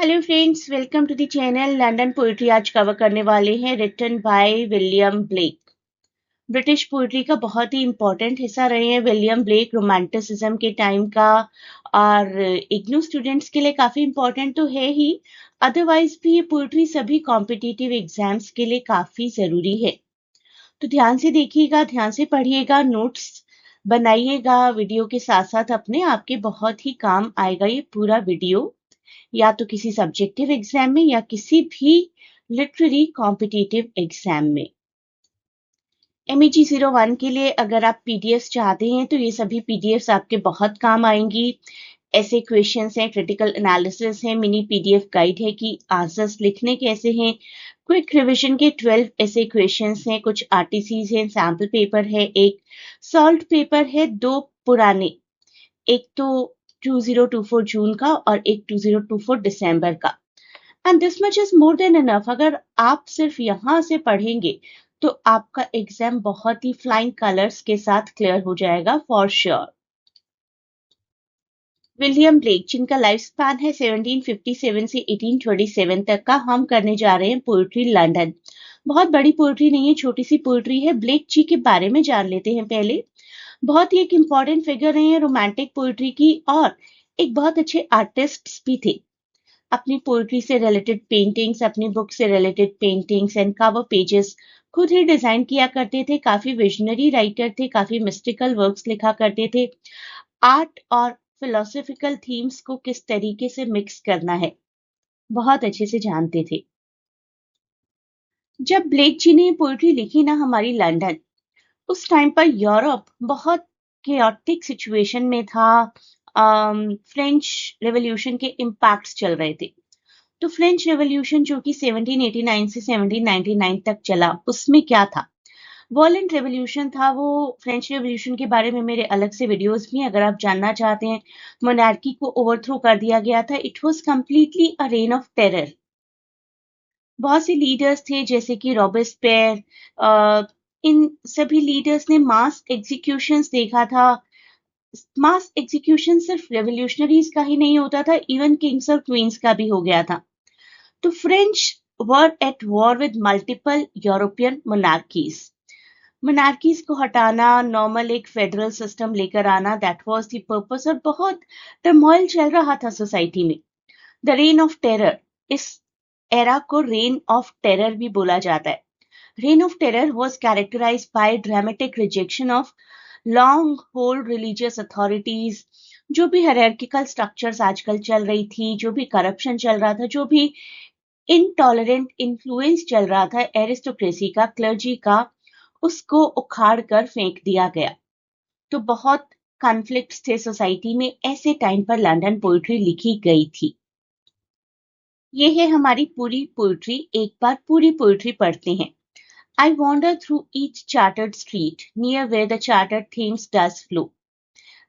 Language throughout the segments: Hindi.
Hello friends, welcome to the channel. London poetry आज कवर करने वाले हैं, written by William Blake. British poetry का बहुत ही इम्पोर्टेंट हिस्सा रहे हैं विलियम ब्लेक, रोमांटिसिज्म के टाइम का। और इग्नू स्टूडेंट्स के लिए काफी इम्पोर्टेंट तो है ही, अदरवाइज भी ये पोइट्री सभी कॉम्पिटिटिव एग्जाम्स के लिए काफी जरूरी है। तो ध्यान से देखिएगा, ध्यान से पढ़िएगा, नोट्स बनाइएगा वीडियो के साथ साथ अपने, आपके बहुत ही काम आएगा ये पूरा वीडियो, या तो किसी सब्जेक्टिव एग्जाम में या किसी भी लिटरेरी कॉम्पिटिटिव एग्जाम में। MEG 01 के लिए अगर आप पीडीएफ चाहते हैं तो ये सभी पीडीएफ आपके बहुत काम आएंगी। ऐसे क्वेश्चंस हैं, क्रिटिकल एनालिसिस है, मिनी पीडीएफ गाइड है कि आंसर्स लिखने कैसे हैं, क्विक रिवीजन के 12 ऐसे क्वेश्चंस हैं, कुछ आरटीसीज हैं, सैम्पल पेपर है, एक सॉल्व पेपर है, दो पुराने, एक तो 2024 जून का और एक 2024 दिसंबर का। And this much is more than enough. अगर आप सिर्फ यहां से पढ़ेंगे तो आपका एग्जाम बहुत ही फ्लाइंग कलर्स के साथ क्लियर हो जाएगा फॉर श्योर। विलियम ब्लेक, जिनका लाइफ स्पैन है 1757 से 1827 तक का, हम करने जा रहे हैं पोइट्री लंदन। बहुत बड़ी पोइट्री नहीं है, छोटी सी पोइट्री है। ब्लेक जी के बारे में जान लेते हैं पहले। बहुत ही एक इम्पॉर्टेंट फिगर रहे हैं रोमांटिक पोइट्री की, और एक बहुत अच्छे आर्टिस्ट भी थे। अपनी पोइट्री से रिलेटेड पेंटिंग्स, अपनी बुक से related paintings and cover pages खुद ही डिजाइन किया करते थे। काफी विजनरी राइटर थे, काफी मिस्टिकल वर्क्स लिखा करते थे। आर्ट और फिलोसॉफिकल थीम्स को किस तरीके से मिक्स करना है बहुत अच्छे से जानते थे। जब ब्लेक जी ने पोइट्री लिखी ना, हमारी लंदन उस टाइम पर यूरोप बहुत केओटिक सिचुएशन में था। फ्रेंच रेवोल्यूशन के इम्पैक्ट्स चल रहे थे। तो फ्रेंच रेवोल्यूशन जो कि 1789 से 1799 तक चला, उसमें क्या था? वॉयलेंट रेवोल्यूशन था वो। फ्रेंच रेवोल्यूशन के बारे में मेरे अलग से वीडियोस भी हैं, अगर आप जानना चाहते हैं। मोनार्की को ओवरथ्रो कर दिया गया था। It was completely a rain of terror. बहुत से लीडर्स थे जैसे कि रॉबेस्पियर, इन सभी लीडर्स ने मास एग्जीक्यूशंस देखा था। मास एग्जीक्यूशन सिर्फ रेवोल्यूशनरीज का ही नहीं होता था, इवन किंग्स और क्वींस का भी हो गया था। तो French were at war with multiple European monarchies को हटाना, नॉर्मल एक फेडरल सिस्टम लेकर आना, दैट वाज द पर्पस। और बहुत टर्मोइल चल रहा था सोसाइटी में। द रेन ऑफ टेरर, इस एरा को रेन ऑफ टेरर भी बोला जाता है। Reign of terror was characterised by dramatic rejection of long hold religious authorities. जो भी हायरार्किकल स्ट्रक्चर्स आजकल चल रही थी, जो भी करप्शन चल रहा था, जो भी इनटॉलरेंट इन्फ्लुएंस चल रहा था एरिस्टोक्रेसी का, क्लर्जी का, उसको उखाड़ कर फेंक दिया गया। तो बहुत कॉन्फ्लिक्ट्स थे सोसाइटी में। ऐसे टाइम पर लंदन पोइट्री लिखी गई थी। ये है हमारी पूरी पोइट्री। एक बार पूरी पोइट्री पढ़ते हैं। I wander through each chartered street, near where the chartered Thames does flow,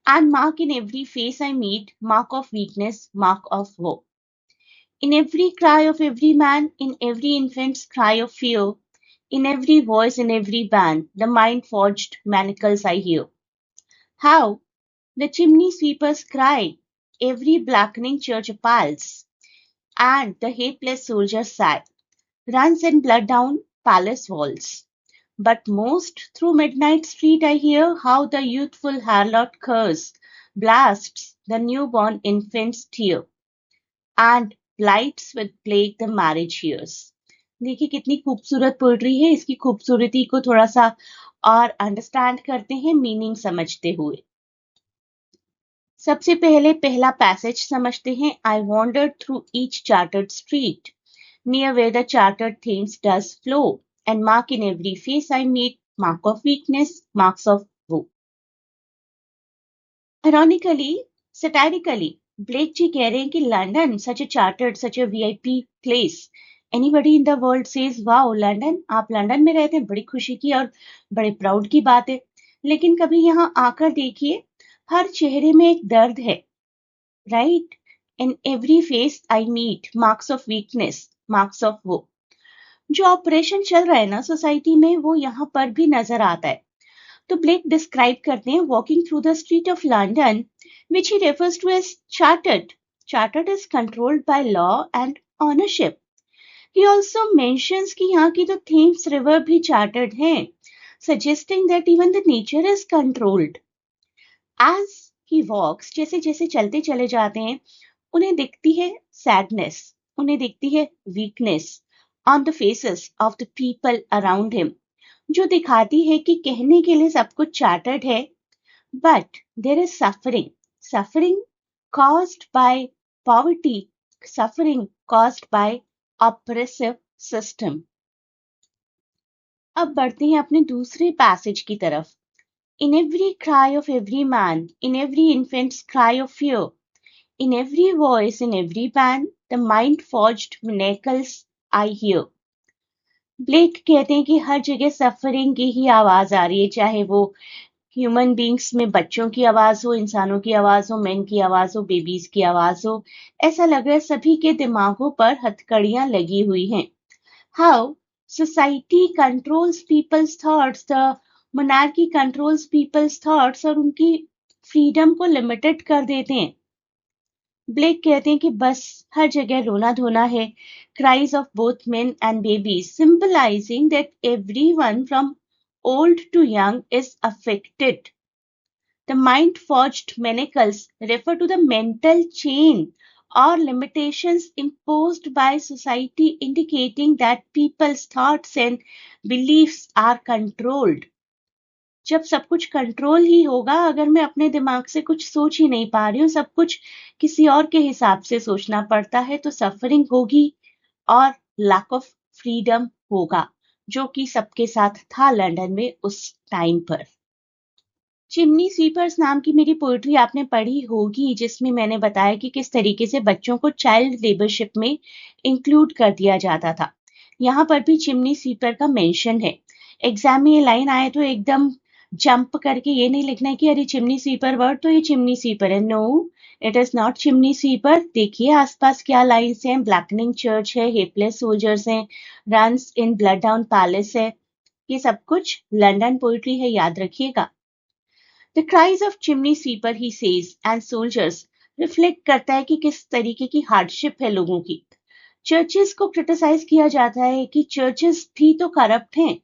and mark in every face I meet, mark of weakness, mark of woe. In every cry of every man, in every infant's cry of fear, in every voice, in every band, the mind-forged manacles I hear. How the chimney sweepers cry, every blackening church appalls, and the hateless soldier sigh, runs in blood down palace walls. But most through midnight street I hear how the youthful harlot curse blasts the newborn infant's tear and blights with plague the marriage years. देखिए कितनी खूबसूरत पोएट्री है। इसकी खूबसूरती को थोड़ा सा और अंडरस्टैंड करते हैं मीनिंग समझते हुए। सबसे पहले पहला पैसेज समझते हैं। I wandered through each chartered street, near where the chartered Thames does flow, and mark in every face I meet, mark of weakness, marks of woe. Ironically, satirically, Blake जी कह रहे हैं कि London, such a chartered, such a VIP place. Anybody in the world says, wow, London, आप लंदन में रहते हैं, बड़ी खुशी की और बड़े प्राउड की बात है। लेकिन कभी यहाँ आकर देखिए, हर चेहरे में एक दर्द है, right? In every face I meet, marks of weakness, marks of woe. जो ऑपरेशन चल रहा है ना सोसाइटी में, वो यहाँ पर भी नजर आता है। तो ब्लेक डिस्क्राइब करते हैं walking through the street of London, which he refers to as chartered, Chartered is controlled by law and ownership. He also mentions कि यहाँ की तो Thames River भी chartered है, suggesting that even the nature is controlled. As he walks, जैसे जैसे चलते चले जाते हैं, उन्हें दिखती है sadness, उन्हें दिखती है weakness on the faces of the people around him, जो दिखाती है कि कहने के लिए सब कुछ chartered है, but there is suffering, suffering caused by poverty, suffering caused by oppressive system. अब बढ़ते हैं अपने दूसरे पैसेज की तरफ. In every cry of every man, in every infant's cry of fear, in every voice, in every band, the mind-forged manacles I hear. Blake कहते हैं कि हर जगह सफरिंग की ही आवाज आ रही है, चाहे वो ह्यूमन बींग्स में बच्चों की आवाज हो, इंसानों की आवाज हो, मेन की आवाज हो, बेबीज की आवाज हो. ऐसा लग रहा है सभी के दिमागों पर हथकड़ियां लगी हुई हैं. How society controls people's thoughts, the monarchy controls people's thoughts और उनकी फ्रीडम को लिमिटेड कर देते हैं. ब्लेक कहते हैं कि बस हर जगह रोना धोना है. Cries of both men and babies, symbolizing that everyone from old to young is affected. The mind-forged manacles refer to the mental chain or limitations imposed by society, indicating that people's thoughts and beliefs are controlled. जब सब कुछ कंट्रोल ही होगा, अगर मैं अपने दिमाग से कुछ सोच ही नहीं पा रही हूँ, सब कुछ किसी और के हिसाब से सोचना पड़ता है, तो सफरिंग होगी और लैक ऑफ फ्रीडम होगा, जो कि सबके साथ था लंदन में उस टाइम पर. चिमनी स्वीपर्स नाम की मेरी पोएट्री आपने पढ़ी होगी, जिसमें मैंने बताया कि किस तरीके से बच्चों को चाइल्ड लेबरशिप में इंक्लूड कर दिया जाता था. यहाँ पर भी चिमनी स्वीपर का मेंशन है. एग्जाम में ये लाइन आए तो एकदम जंप करके ये नहीं लिखना है कि अरे चिमनी स्वीपर वर्ड तो ये चिमनी स्वीपर है. No, it is not chimney sweeper. देखिए आसपास क्या लाइन्स हैं. ब्लैकनिंग चर्च है, हेपलेस सोल्जर्स हैं, runs in blood down palace है. ये सब कुछ लंदन पोइट्री है, याद रखिएगा. The cries of chimney sweeper, he says, and soldiers reflect करता है कि किस तरीके की हार्डशिप है लोगों की. चर्चेस को क्रिटिसाइज किया जाता है कि चर्चेस भी तो करप्ट हैं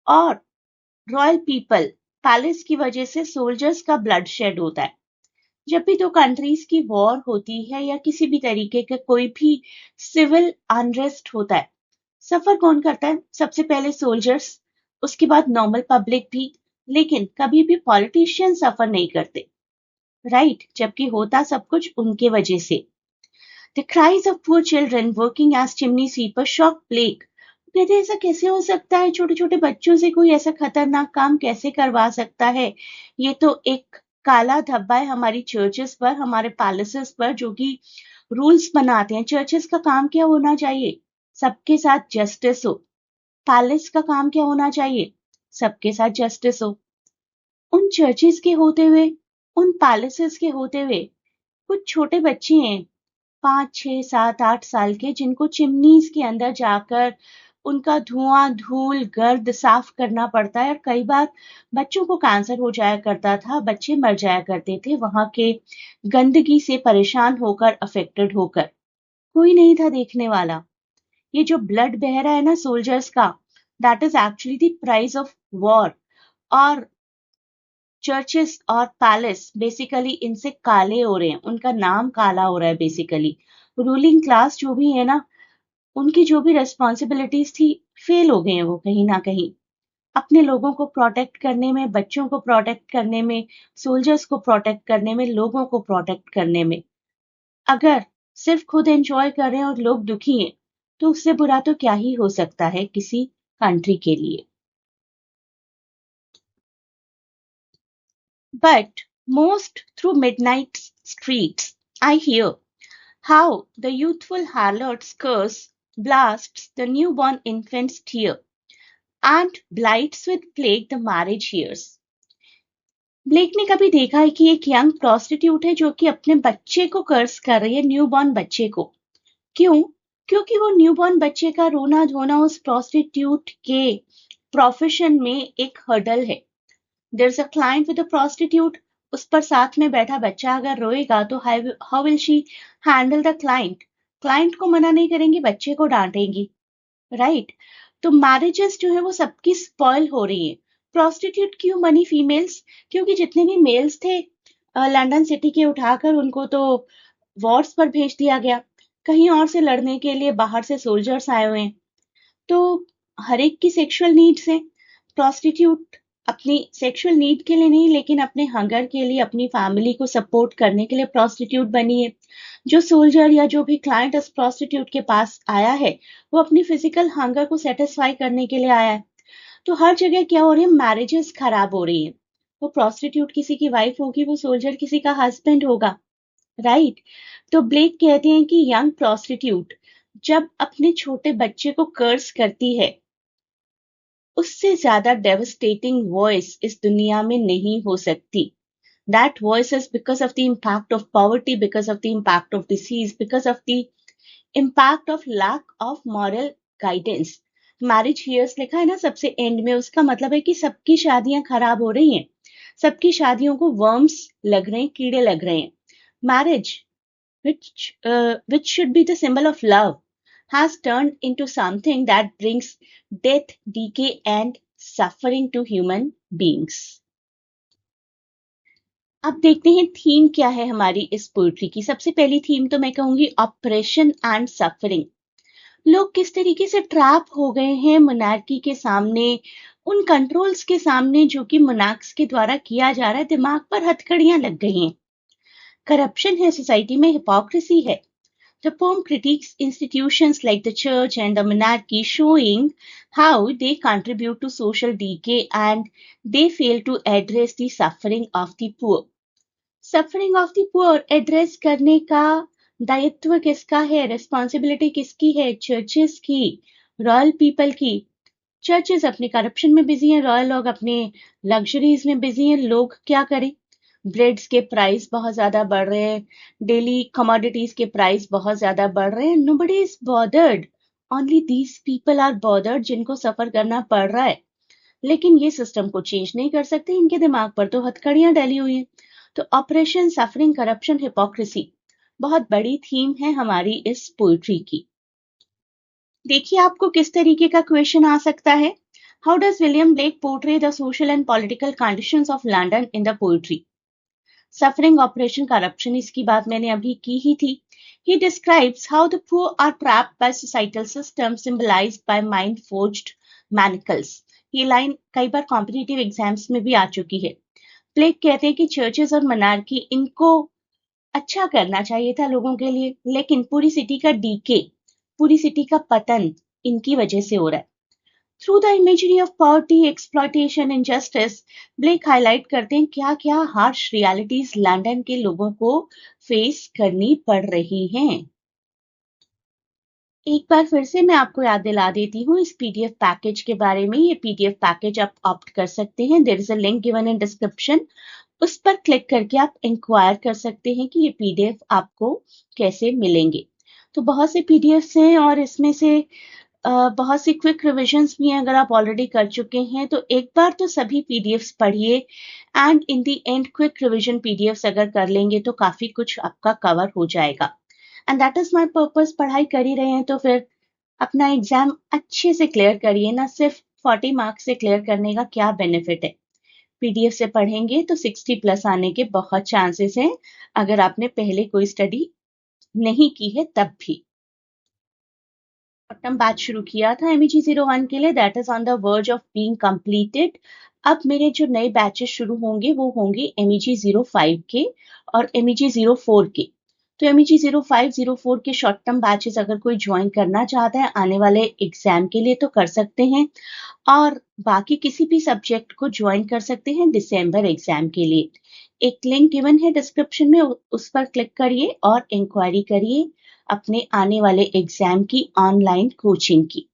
और रॉयल पीपल पैलेस की वजह से सोल्जर्स का ब्लड शेड होता है. जब भी दो कंट्रीज की वॉर होती है या किसी भी तरीके का कोई भी सिविल अनरेस्ट होता है, सफर कौन करता है? सबसे पहले सोल्जर्स, उसके बाद नॉर्मल पब्लिक भी, लेकिन कभी भी पॉलिटिशियन सफर नहीं करते, राइट? जबकि होता सब कुछ उनके वजह से. The cries of poor children working as chimney sweeper shock Blake. कहते ऐसा कैसे हो सकता है? छोटे छोटे बच्चों से कोई ऐसा खतरनाक काम कैसे करवा सकता है? ये तो एक काला धब्बा है हमारी चर्चेस पर, हमारे पैलेसेस पर, जो कि रूल्स बनाते हैं. चर्चेस का काम क्या होना चाहिए? सबके साथ जस्टिस हो. पैलेस का काम क्या होना चाहिए? सबके साथ जस्टिस हो. उन चर्चेस के होते हुए, उन पैलेसेस के होते हुए, कुछ छोटे बच्चे हैं 5, 6, 7, 8 साल के, जिनको चिमनीज के अंदर जाकर उनका धुआं, धूल, गर्द साफ करना पड़ता है. और कई बार बच्चों को कैंसर हो जाया करता था, बच्चे मर जाया करते थे वहां के गंदगी से परेशान होकर, अफेक्टेड होकर. कोई नहीं था देखने वाला. ये जो ब्लड बह रहा है ना सोल्जर्स का, that is actually the price of war. और चर्चेस और पैलेस बेसिकली इनसे काले हो रहे हैं, उनका नाम काला हो रहा है बेसिकली. रूलिंग क्लास जो भी है ना, उनकी जो भी रेस्पॉन्सिबिलिटीज थी, फेल हो गए हैं वो कहीं ना कहीं. अपने लोगों को प्रोटेक्ट करने में, बच्चों को प्रोटेक्ट करने में, सोल्जर्स को प्रोटेक्ट करने में, लोगों को प्रोटेक्ट करने में. अगर सिर्फ खुद एंजॉय कर रहे हैं और लोग दुखी हैं, तो उससे बुरा तो क्या ही हो सकता है किसी कंट्री के लिए. But most through midnight streets I hear how the youthful harlot's curse blasts the newborn infant's tear and blights with plague the marriage years. Blake ने कभी देखा है कि एक यंग प्रोस्टिट्यूट है जो कि अपने बच्चे को कर्स कर रही है, न्यूबॉर्न बच्चे को. क्यों? क्योंकि वो न्यूबॉर्न बच्चे का रोना धोना उस प्रोस्टिट्यूट के प्रोफेशन में एक हर्डल है. There's a client with a prostitute उस पर साथ में बैठा बच्चा अगर रोएगा तो how will she handle the client? Client को मना नहीं करेंगी, बच्चे को डांटेंगी, राइट? तो मैरिजेस जो है वो सबकी स्पॉइल हो रही है। प्रोस्टिट्यूट क्यों बनी फीमेल्स? क्योंकि जितने भी मेल्स थे लंदन सिटी के, उठाकर उनको तो वॉर्स पर भेज दिया गया, कहीं और से लड़ने के लिए बाहर से सोल्जर्स आए हुए हैं। तो हर एक की सेक्सुअल नीड्स हैं। प्रोस्टिट्यूट अपनी सेक्सुअल नीड के लिए नहीं, लेकिन अपने हंगर के लिए, अपनी फैमिली को सपोर्ट करने के लिए प्रोस्टिट्यूट बनी है। जो सोल्जर या जो भी क्लाइंट उस प्रोस्टिट्यूट के पास आया है, वो अपनी फिजिकल हंगर को सेटिस्फाई करने के लिए आया है। तो हर जगह क्या हो रही है, मैरिजेस खराब हो रही है। वो प्रोस्टिट्यूट किसी की वाइफ होगी, वो सोल्जर किसी का हस्बैंड होगा, राइट? तो ब्लेक कहते हैं कि यंग प्रोस्टिट्यूट जब अपने छोटे बच्चे को कर्स करती है, उससे ज्यादा डेवस्टेटिंग वॉइस इस दुनिया में नहीं हो सकती. That voice is because of the impact of poverty, because of the impact of disease, because of the impact of lack of moral guidance. Marriage here's लिखा है ना सबसे एंड में, उसका मतलब है कि सबकी शादियां खराब हो रही हैं, सबकी शादियों को वर्म्स लग रहे हैं, कीड़े लग रहे हैं. Marriage which should be the symbol of love has turned into something that brings death, decay and suffering to human beings. अब देखते हैं थीम क्या है हमारी इस पोइट्री की. सबसे पहली थीम तो मैं कहूंगी ऑपरेशन एंड सफरिंग. लोग किस तरीके से ट्रैप हो गए हैं मोनार्की के सामने, उन कंट्रोल्स के सामने जो कि मोनार्क्स के द्वारा किया जा रहा है. दिमाग पर हथकड़ियां लग गई हैं, करप्शन है सोसाइटी में, हिपोक्रेसी है. The poem critiques institutions like the church and the monarchy, showing how they contribute to social decay and they fail to address the suffering of the poor. Suffering of the poor address करने का दायित्व किसका है, रिस्पॉन्सिबिलिटी किसकी है? चर्चेस की, रॉयल पीपल की. चर्चेस अपने करप्शन में बिजी हैं, रॉयल लोग अपने लग्जरीज में बिजी हैं. लोग क्या करें? ब्रेड्स के प्राइस बहुत ज्यादा बढ़ रहे हैं, डेली कमोडिटीज के प्राइस बहुत ज्यादा बढ़ रहे हैं. Nobody is bothered, only these people are bothered जिनको सफर करना पड़ रहा है. लेकिन ये सिस्टम को चेंज नहीं कर सकते, इनके दिमाग पर तो हथकड़ियां डली हुई हैं. तो ऑपरेशन, सफरिंग, करप्शन, हिपोक्रेसी बहुत बड़ी थीम है हमारी इस पोइट्री की. देखिए आपको किस तरीके का क्वेश्चन आ सकता है. How does William Blake portray the social and political conditions of London in the poetry? Suffering, operation, corruption, इसकी बात मैंने अभी की ही थी. He describes how the poor are trapped by societal systems symbolized by mind forged manacles. ये लाइन कई बार कॉम्पिटिटिव एग्जाम्स में भी आ चुकी है. ब्लेक कहते हैं कि चर्चेस और मनार्की, इनको अच्छा करना चाहिए था लोगों के लिए, लेकिन पूरी सिटी का डीके, पूरी सिटी का पतन इनकी वजह से हो रहा है. Through the imagery of poverty, exploitation, injustice, Blake highlight करते हैं क्या क्या हार्श रियलिटीज लंदन के लोगों को फेस करनी पड़ रही हैं. एक बार फिर से मैं आपको याद दिला देती हूँ इस पीडीएफ पैकेज के बारे में. ये पीडीएफ पैकेज आप ऑप्ट कर सकते हैं. There is a link given in description, उस पर क्लिक करके आप इंक्वायर कर सकते हैं कि ये पीडीएफ आपको कैसे मिलेंगे. तो बहुत से पीडीएफ्स हैं और इसमें से बहुत सी क्विक रिविजन्स भी हैं. अगर आप ऑलरेडी कर चुके हैं तो एक बार तो सभी पीडीएफ्स पढ़िए and in the end quick revision PDFs अगर कर लेंगे तो काफी कुछ आपका कवर हो जाएगा. And that is my purpose. पढ़ाई कर ही रहे हैं तो फिर अपना एग्जाम अच्छे से क्लियर करिए ना. सिर्फ 40 मार्क्स से क्लियर करने का क्या बेनिफिट है? पीडीएफ से पढ़ेंगे तो 60 प्लस आने के बहुत चांसेस हैं, अगर आपने पहले कोई स्टडी नहीं की है तब भी. शॉर्ट टर्म बैच शुरू किया था MEG 01 के लिए, that is on the verge of being completed. अब मेरे जो नए बैचेस शुरू होंगे वो होंगे MEG 05 के और MEG 04 के. तो MEG 05, 04 के शॉर्ट टर्म बैचेस अगर कोई ज्वाइन करना चाहता है आने वाले एग्जाम के लिए तो कर सकते हैं, और बाकी किसी भी सब्जेक्ट को ज्वाइन कर सकते हैं दिसंबर एग्जाम के लिए. एक लिंक गिवन है डिस्क्रिप्शन में, उस पर क्लिक करिए और इंक्वायरी करिए अपने आने वाले एग्जाम की ऑनलाइन कोचिंग की.